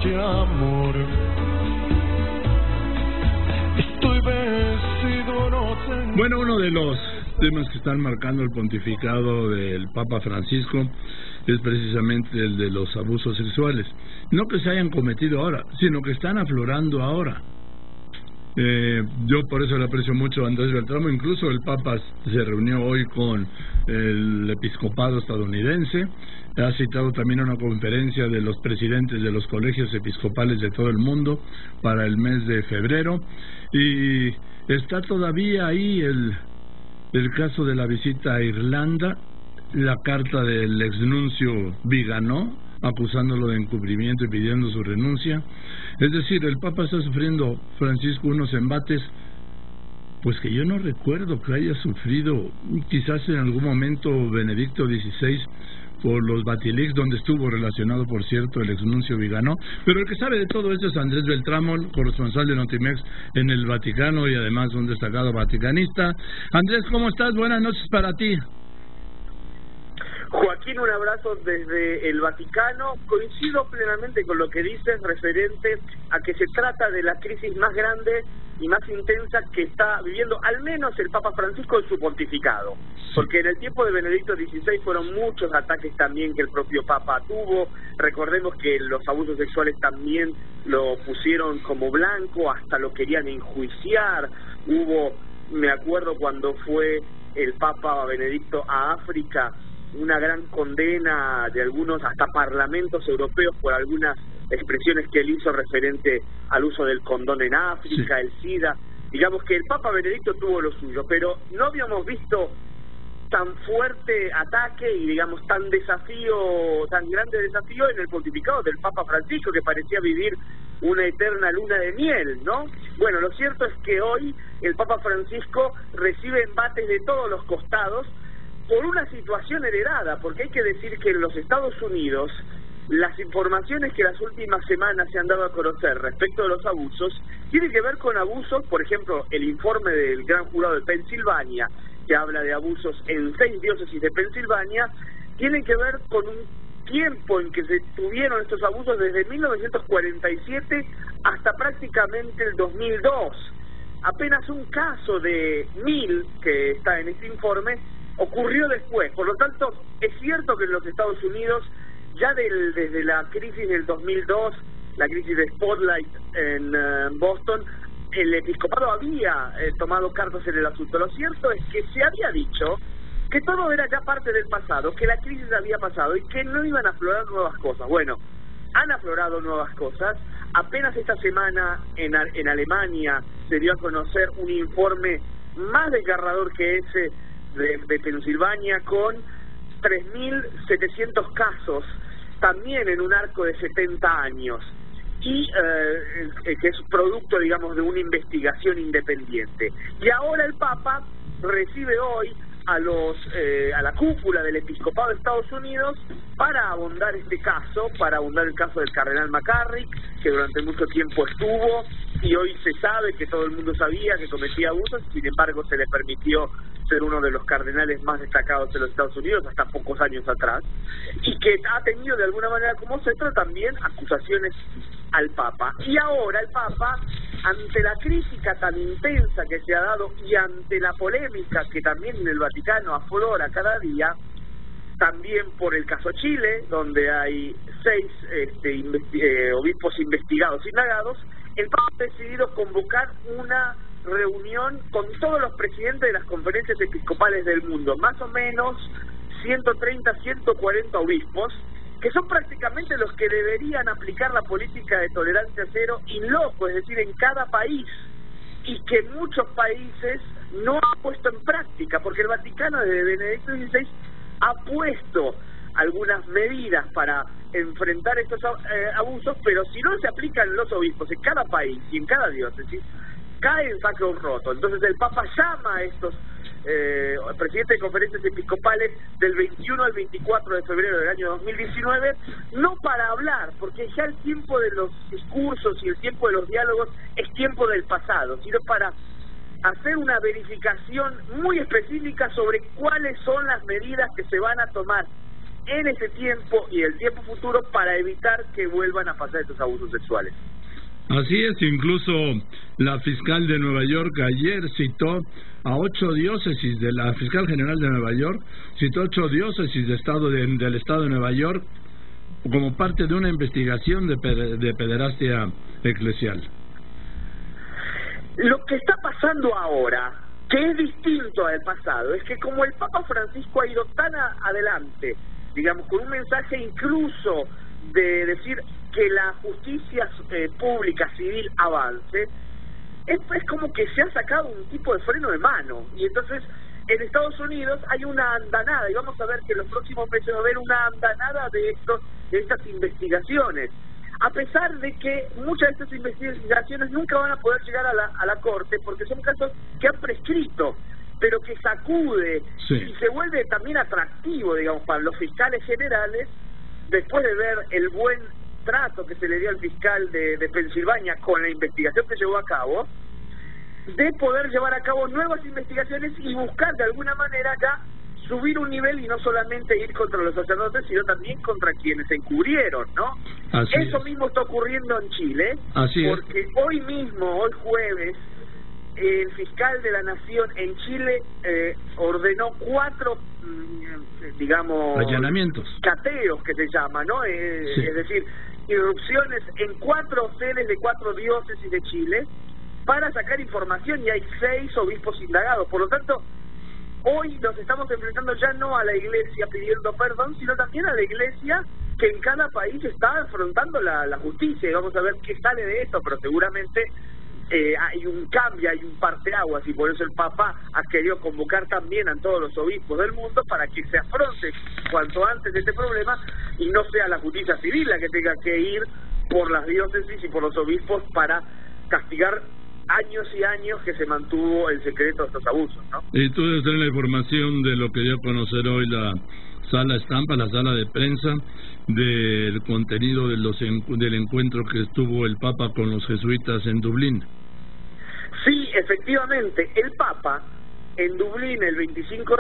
noche, amor. Estoy vencido, no tengo... Bueno, uno de los temas que están marcando el pontificado del Papa Francisco es precisamente el de los abusos sexuales. No que se hayan cometido ahora, sino que están aflorando ahora. Yo por eso le aprecio mucho a Andrés Beltramo. Incluso el Papa se reunió hoy con el episcopado estadounidense. Ha citado también una conferencia de los presidentes de los colegios episcopales de todo el mundo para el mes de febrero. Y está todavía ahí el caso de la visita a Irlanda, la carta del exnuncio Viganó, acusándolo de encubrimiento y pidiendo su renuncia. Es decir, el Papa está sufriendo, Francisco, unos embates pues que yo no recuerdo que haya sufrido, quizás en algún momento Benedicto XVI por los Batilix, donde estuvo relacionado, por cierto, el exnuncio Viganó. Pero el que sabe de todo esto es Andrés Beltramo, corresponsal de Notimex en el Vaticano y además un destacado vaticanista. Andrés, ¿cómo estás? Buenas noches para ti. Joaquín, un abrazo desde el Vaticano. Coincido plenamente con lo que dices referente a que se trata de la crisis más grande y más intensa que está viviendo al menos el Papa Francisco en su pontificado, porque en el tiempo de Benedicto XVI fueron muchos ataques también que el propio Papa tuvo. Recordemos que los abusos sexuales también lo pusieron como blanco, hasta lo querían enjuiciar. Hubo, me acuerdo cuando fue el Papa Benedicto a África, una gran condena de algunos, hasta parlamentos europeos, por algunas expresiones que él hizo referente al uso del condón en África, el SIDA. Digamos que el Papa Benedicto tuvo lo suyo, pero no habíamos visto tan fuerte ataque y digamos tan grande desafío en el pontificado del Papa Francisco, que parecía vivir una eterna luna de miel, ¿no? Bueno, lo cierto es que hoy el Papa Francisco recibe embates de todos los costados por una situación heredada, porque hay que decir que en los Estados Unidos las informaciones que las últimas semanas se han dado a conocer respecto de los abusos tienen que ver con abusos, por ejemplo, el informe del Gran Jurado de Pensilvania, que habla de abusos en 6 diócesis de Pensilvania, tienen que ver con un tiempo en que se tuvieron estos abusos desde 1947 hasta prácticamente el 2002. Apenas un caso de 1000 que está en este informe ocurrió después. Por lo tanto, es cierto que en los Estados Unidos, ya desde la crisis del 2002, la crisis de Spotlight en Boston, el episcopado había tomado cartas en el asunto. Lo cierto es que se había dicho que todo era ya parte del pasado, que la crisis había pasado y que no iban a aflorar nuevas cosas. Bueno, han aflorado nuevas cosas. Apenas esta semana en Alemania se dio a conocer un informe más desgarrador que ese de Pensilvania, con 3.700 casos, también en un arco de 70 años, y que es producto, digamos, de una investigación independiente. Y ahora el Papa recibe hoy a la cúpula del episcopado de Estados Unidos para abondar este caso, para abondar el caso del cardenal McCarrick, que durante mucho tiempo estuvo, y hoy se sabe que todo el mundo sabía que cometía abusos, sin embargo se le permitió ser uno de los cardenales más destacados de los Estados Unidos hasta pocos años atrás, y que ha tenido de alguna manera como centro también acusaciones al Papa. Y ahora el Papa, ante la crítica tan intensa que se ha dado y ante la polémica que también en el Vaticano aflora cada día, también por el caso Chile, donde hay 6 obispos investigados, indagados, el Papa ha decidido convocar una reunión con todos los presidentes de las conferencias episcopales del mundo, más o menos 130, 140 obispos, que son prácticamente los que deberían aplicar la política de tolerancia cero in loco, es decir, en cada país, y que muchos países no han puesto en práctica, porque el Vaticano desde Benedicto XVI ha puesto algunas medidas para enfrentar estos abusos, pero si no se aplican los obispos en cada país y en cada diócesis, cae en saco roto. Entonces el Papa llama a estos presidentes de conferencias episcopales del 21 al 24 de febrero del año 2019, no para hablar, porque ya el tiempo de los discursos y el tiempo de los diálogos es tiempo del pasado, sino para hacer una verificación muy específica sobre cuáles son las medidas que se van a tomar en ese tiempo y el tiempo futuro para evitar que vuelvan a pasar estos abusos sexuales. Así es, incluso la fiscal de Nueva York ayer citó a 8 diócesis, de la fiscal general de Nueva York, citó 8 diócesis del estado de Nueva York como parte de una investigación de pederastia eclesial. Lo que está pasando ahora, que es distinto al pasado, es que como el Papa Francisco ha ido tan adelante, digamos, con un mensaje incluso de decir que la justicia pública civil avance, es como que se ha sacado un tipo de freno de mano, y entonces en Estados Unidos hay una andanada, y vamos a ver que en los próximos meses va a haber una andanada de estas investigaciones, a pesar de que muchas de estas investigaciones nunca van a poder llegar a la corte, porque son casos que han prescrito, pero que sacude, sí, y se vuelve también atractivo, digamos, para los fiscales generales, después de ver el buen trato que se le dio al fiscal de Pensilvania con la investigación que llevó a cabo, de poder llevar a cabo nuevas investigaciones y buscar de alguna manera ya subir un nivel y no solamente ir contra los sacerdotes, sino también contra quienes se encubrieron, ¿no? Eso mismo está ocurriendo en Chile, porque hoy mismo, hoy jueves, el fiscal de la Nación en Chile ordenó 4, digamos, allanamientos, cateos que se llama, ¿no? Sí. Es decir, irrupciones en 4 sedes de 4 diócesis de Chile para sacar información, y hay 6 obispos indagados. Por lo tanto, hoy nos estamos enfrentando ya no a la Iglesia pidiendo perdón, sino también a la Iglesia que en cada país está afrontando la justicia, y vamos a ver qué sale de esto, pero seguramente hay un cambio, hay un parteaguas, y por eso el Papa ha querido convocar también a todos los obispos del mundo para que se afronte cuanto antes este problema y no sea la justicia civil la que tenga que ir por las diócesis y por los obispos para castigar años y años que se mantuvo el secreto de estos abusos, ¿no? Y tú debes tener la información de lo que dio a conocer hoy la sala estampa, la sala de prensa, del contenido de del encuentro que estuvo el Papa con los jesuitas en Dublín. Sí, efectivamente, el Papa en Dublín el 25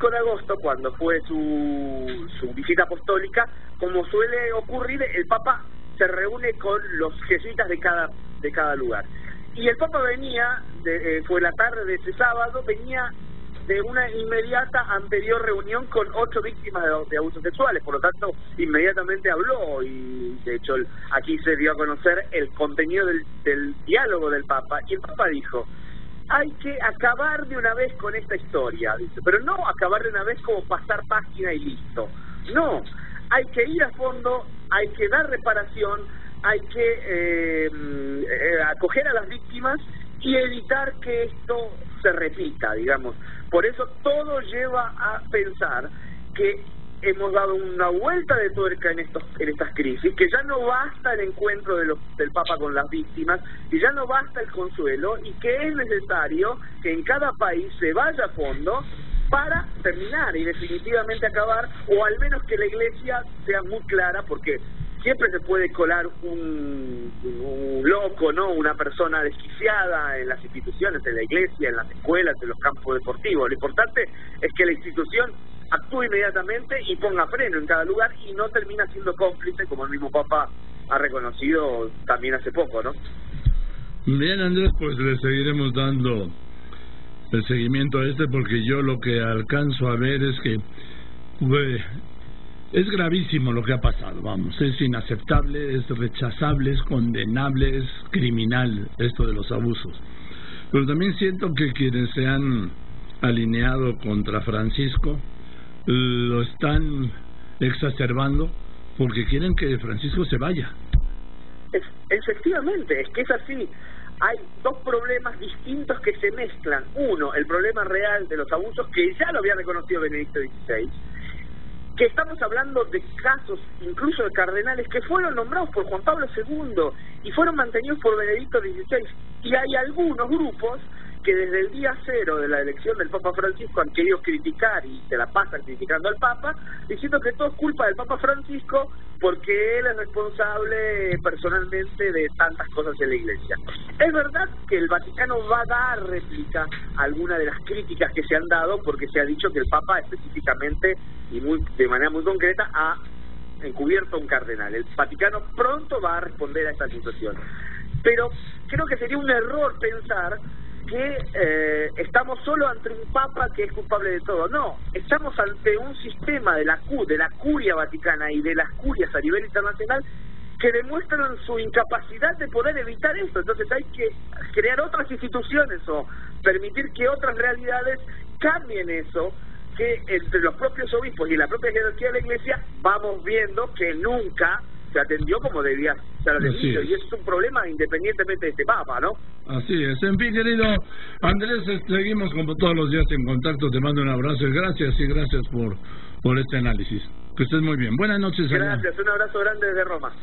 de agosto, cuando fue su visita apostólica, como suele ocurrir, el Papa se reúne con los jesuitas de cada lugar. Y el Papa venía, fue la tarde de ese sábado, venía de una inmediata anterior reunión con 8 víctimas de abusos sexuales, por lo tanto inmediatamente habló, y de hecho aquí se dio a conocer el contenido del diálogo del Papa, y el Papa dijo: hay que acabar de una vez con esta historia, dice, pero no acabar de una vez como pasar página y listo, no, hay que ir a fondo, hay que dar reparación, hay que acoger a las víctimas y evitar que esto se repita, digamos. Por eso todo lleva a pensar que hemos dado una vuelta de tuerca en estas crisis, que ya no basta el encuentro del Papa con las víctimas, y ya no basta el consuelo, y que es necesario que en cada país se vaya a fondo para terminar y definitivamente acabar, o al menos que la Iglesia sea muy clara, porque siempre se puede colar un loco, ¿no? Una persona desquiciada en las instituciones, en la Iglesia, en las escuelas, en los campos deportivos. Lo importante es que la institución actúe inmediatamente y ponga freno en cada lugar y no termina siendo cómplice, como el mismo Papa ha reconocido también hace poco, ¿no? Bien, Andrés, pues le seguiremos dando el seguimiento a porque yo lo que alcanzo a ver es que es gravísimo lo que ha pasado, vamos, es inaceptable, es rechazable, es condenable, es criminal esto de los abusos. Pero también siento que quienes se han alineado contra Francisco lo están exacerbando porque quieren que Francisco se vaya. Efectivamente, es que es así. Hay 2 problemas distintos que se mezclan. Uno, el problema real de los abusos, que ya lo había reconocido Benedicto XVI, que estamos hablando de casos incluso de cardenales que fueron nombrados por Juan Pablo II y fueron mantenidos por Benedicto XVI, y hay algunos grupos que desde el día cero de la elección del Papa Francisco han querido criticar y se la pasan criticando al Papa, diciendo que todo es culpa del Papa Francisco porque él es responsable personalmente de tantas cosas en la Iglesia. Es verdad que el Vaticano va a dar réplica a alguna de las críticas que se han dado, porque se ha dicho que el Papa específicamente y de manera muy concreta ha encubierto a un cardenal. El Vaticano pronto va a responder a esta situación. Pero creo que sería un error pensar que estamos solo ante un Papa que es culpable de todo. No, estamos ante un sistema de la curia vaticana y de las curias a nivel internacional que demuestran su incapacidad de poder evitar esto. Entonces hay que crear otras instituciones o permitir que otras realidades cambien eso, que entre los propios obispos y la propia jerarquía de la Iglesia vamos viendo que nunca se atendió como debía ser atendido, y eso es un problema independientemente de este Papa, ¿no? Así es. En fin, querido Andrés, seguimos como todos los días en contacto. Te mando un abrazo y gracias por este análisis. Que estés muy bien. Buenas noches. Gracias, un abrazo grande desde Roma.